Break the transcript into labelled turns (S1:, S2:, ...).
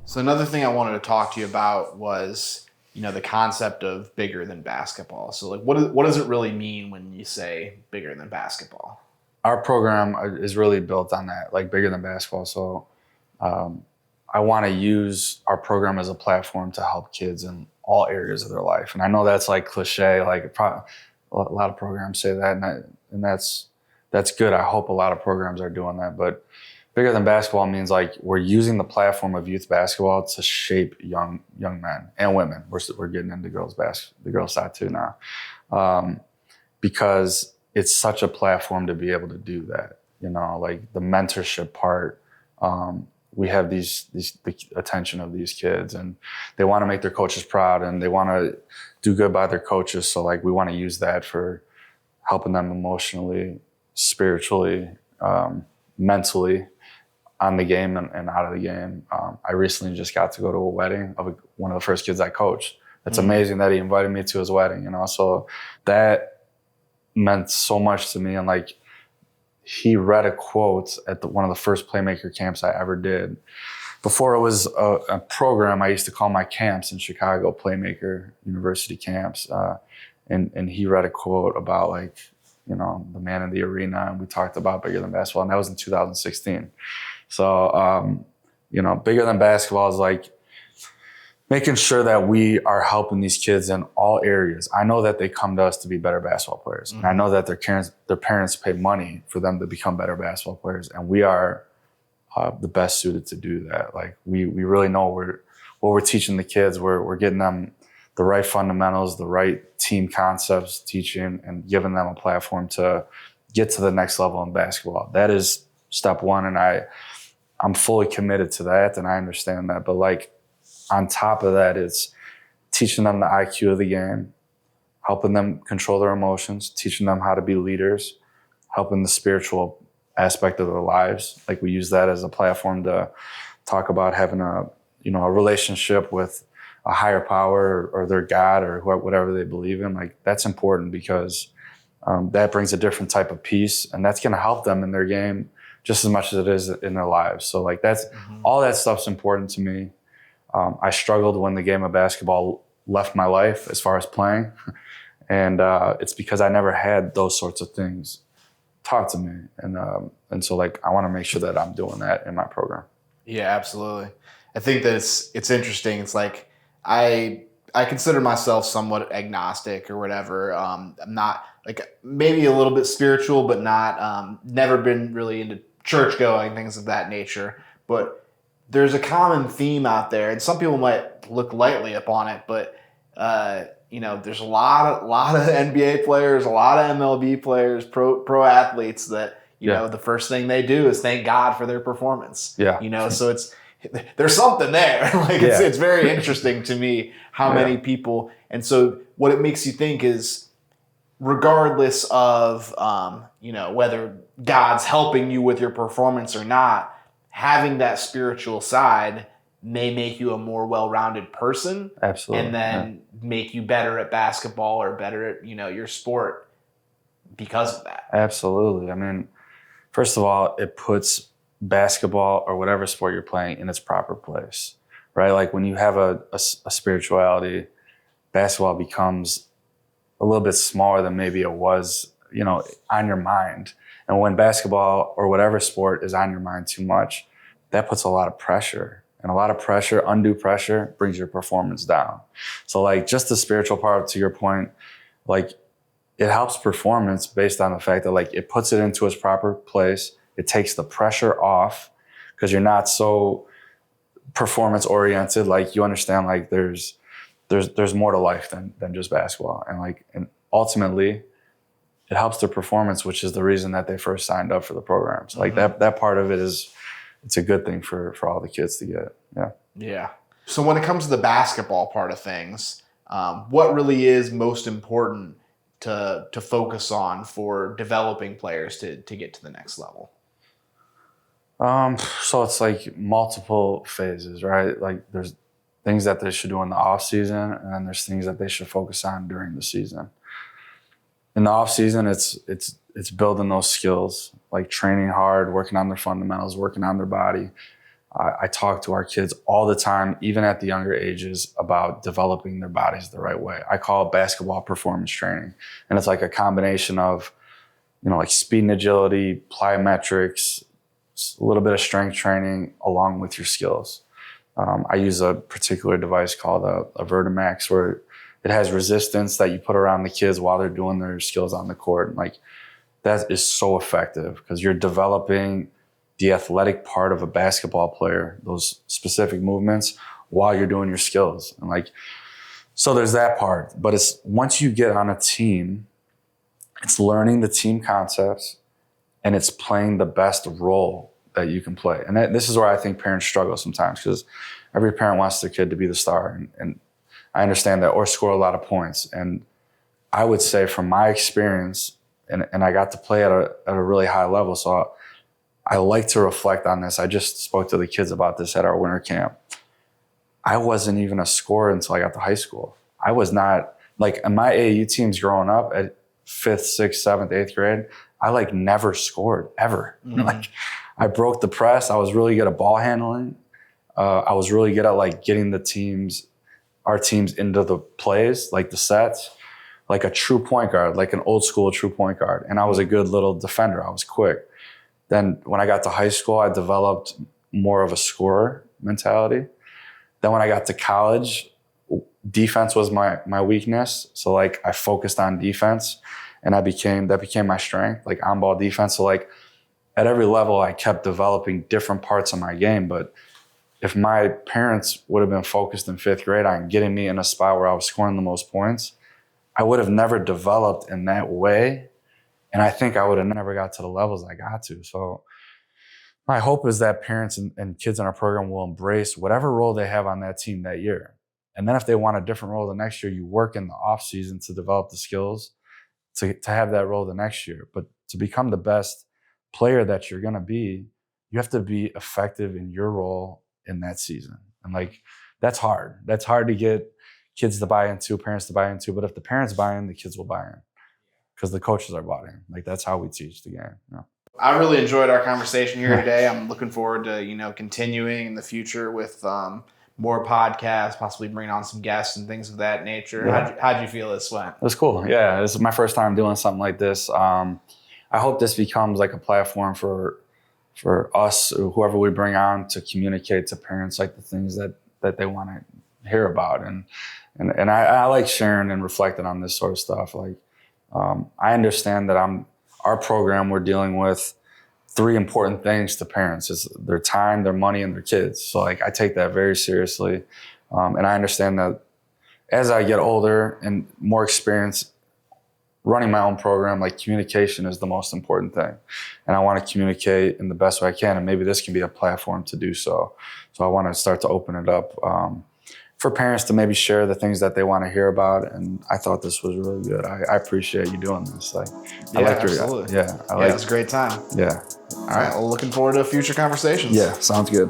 S1: So another thing I wanted to talk to you about was, the concept of bigger than basketball. So like, what does it really mean when you say bigger than basketball?
S2: Our program is really built on that, like bigger than basketball. So um, I want to use our program as a platform to help kids in all areas of their life. And I know that's like cliche, like a lot of programs say that, and that's good. I hope a lot of programs are doing that. But bigger than basketball means like we're using the platform of youth basketball to shape young men and women. We're getting into the girls side too now, because it's such a platform to be able to do that. Like the mentorship part. We have the attention of these kids, and they want to make their coaches proud, and they want to do good by their coaches. So like we want to use that for helping them emotionally, spiritually, mentally, on the game and out of the game. I recently just got to go to a wedding of one of the first kids I coached. It's amazing that he invited me to his wedding, so that meant so much to me. And like, he read a quote at one of the first Playmaker camps I ever did. Before it was a program, I used to call my camps in Chicago Playmaker University camps. And he read a quote about like, the man in the arena, and we talked about bigger than basketball, and that was in 2016. So, bigger than basketball is like making sure that we are helping these kids in all areas. I know that they come to us to be better basketball players. And I know that their parents pay money for them to become better basketball players. And we are the best suited to do that. Like we really know what we're teaching the kids. We're getting them the right fundamentals, the right team concepts, teaching and giving them a platform to get to the next level in basketball. That is step one. And I'm fully committed to that. And I understand that. But like, on top of that, it's teaching them the IQ of the game, helping them control their emotions, teaching them how to be leaders, helping the spiritual aspect of their lives. Like we use that as a platform to talk about having a relationship with a higher power or their God or whatever they believe in. Like that's important because that brings a different type of peace, and that's going to help them in their game just as much as it is in their lives. So like all that stuff's important to me. I struggled when the game of basketball left my life as far as playing. And it's because I never had those sorts of things taught to me. And so like, I want to make sure that I'm doing that in my program.
S1: Yeah, absolutely. I think that it's interesting. It's like, I consider myself somewhat agnostic or whatever. I'm not like maybe a little bit spiritual, but not, never been really into church going, things of that nature. But there's a common theme out there, and some people might look lightly upon it, but there's a lot of NBA players, a lot of MLB players, pro athletes that the first thing they do is thank God for their performance.
S2: Yeah.
S1: So there's something there. Like it's very interesting to me how many people, and so what it makes you think is, regardless of whether God's helping you with your performance or not, having that spiritual side may make you a more well-rounded person.
S2: Absolutely.
S1: And then make you better at basketball or better at, your sport because of that.
S2: Absolutely. I mean, first of all, it puts basketball or whatever sport you're playing in its proper place, right? Like when you have a spirituality, basketball becomes a little bit smaller than maybe it was, on your mind. And when basketball or whatever sport is on your mind too much, that puts a lot of pressure. And a lot of pressure, undue pressure, brings your performance down. So like just the spiritual part, to your point, like it helps performance based on the fact that like it puts it into its proper place. It takes the pressure off because you're not so performance oriented. Like you understand like there's more to life than just basketball. And ultimately, it helps their performance, which is the reason that they first signed up for the programs. Like that part of it it's a good thing for all the kids to get. Yeah.
S1: Yeah. So when it comes to the basketball part of things, what really is most important to focus on for developing players to get to the next level?
S2: So it's like multiple phases, right? Like there's things that they should do in the off season, and then there's things that they should focus on during the season. In the off season, it's building those skills, like training hard, working on their fundamentals, working on their body, I talk to our kids all the time, even at the younger ages, about developing their bodies the right way. I call it basketball performance training. And it's like a combination of, like speed and agility, plyometrics, a little bit of strength training along with your skills. I use a particular device called a Vertimax, where it has resistance that you put around the kids while they're doing their skills on the court. And like, that is so effective because you're developing the athletic part of a basketball player, those specific movements, while you're doing your skills. And like, so there's that part. But it's once you get on a team, it's learning the team concepts and it's playing the best role that you can play. And this is where I think parents struggle sometimes, because every parent wants their kid to be the star. And I understand that, or score a lot of points. And I would say from my experience, and I got to play at a really high level, so I like to reflect on this. I just spoke to the kids about this at our winter camp. I wasn't even a scorer until I got to high school. I was not, like, in my AAU teams growing up at 5th, 6th, 7th, 8th grade, I like never scored ever. Mm-hmm. Like, I broke the press. I was really good at ball handling. I was really good at like getting our teams into the plays, like the sets, like a true point guard, like an old school true point guard. And I was a good little defender. I was quick. Then when I got to high school, I developed more of a scorer mentality. Then when I got to college, defense was my weakness. So like I focused on defense, and that became my strength, like on-ball defense. So like at every level, I kept developing different parts of my game. But if my parents would have been focused in 5th grade on getting me in a spot where I was scoring the most points, I would have never developed in that way. And I think I would have never got to the levels I got to. So my hope is that parents and kids in our program will embrace whatever role they have on that team that year. And then if they want a different role the next year, you work in the off season to develop the skills to have that role the next year. But to become the best player that you're going to be, you have to be effective in your role in that season. And like, that's hard. That's hard to get kids to buy into, parents to buy into. But if the parents buy in, the kids will buy in, because the coaches are bought in. Like, that's how we teach the game. You know?
S1: I really enjoyed our conversation here today. I'm looking forward to, continuing in the future with more podcasts, possibly bringing on some guests and things of that nature. Yeah. How'd you feel this went?
S2: It was cool. Yeah, this is my first time doing something like this. I hope this becomes like a platform for us, or whoever we bring on, to communicate to parents like the things that they want to hear about. And I like sharing and reflecting on this sort of stuff. Like, I understand that our program, we're dealing with 3 important things to parents: is their time, their money, and their kids. So like, I take that very seriously. And I understand that as I get older and more experience running my own program, like, communication is the most important thing. And I want to communicate in the best way I can. And maybe this can be a platform to do so. So I want to start to open it up for parents to maybe share the things that they want to hear about. And I thought this was really good. I appreciate you doing this. Like,
S1: yeah, I like absolutely. It was a great time.
S2: Yeah.
S1: All right. Well, looking forward to future conversations.
S2: Yeah, sounds good.